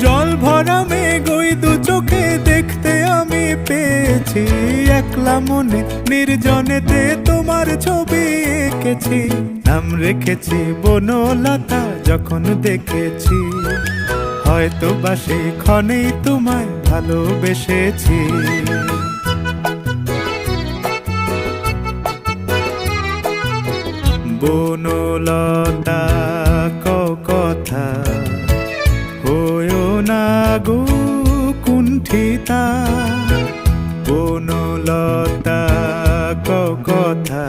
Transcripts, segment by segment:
জল ভরা মেঘ ওই দু চোখে দেখতে আমি পেয়েছি, একলা মনে নির্জনেতে তোমার ছবি এঁকেছি। নাম রেখেছি বনলতা যখন দেখেছি, হয়তো বা সেই ক্ষণেই তোমায় ভালোবেসেছি। বনলতা কথা হয়ো না গো কুণ্ঠিতা, বনলতা কথা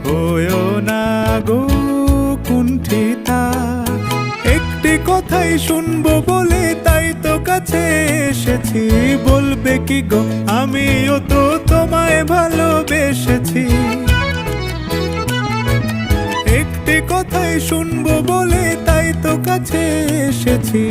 হয়ো না গো কুণ্ঠিতা। একটি কথাই শুনবো বলে তাই তো কাছে এসেছি, বলবে কি গো আমিও তো তোমায় ভালোবেসেছি। একটি কথাই শুনবো বলে তাই তো কাছে এসেছি,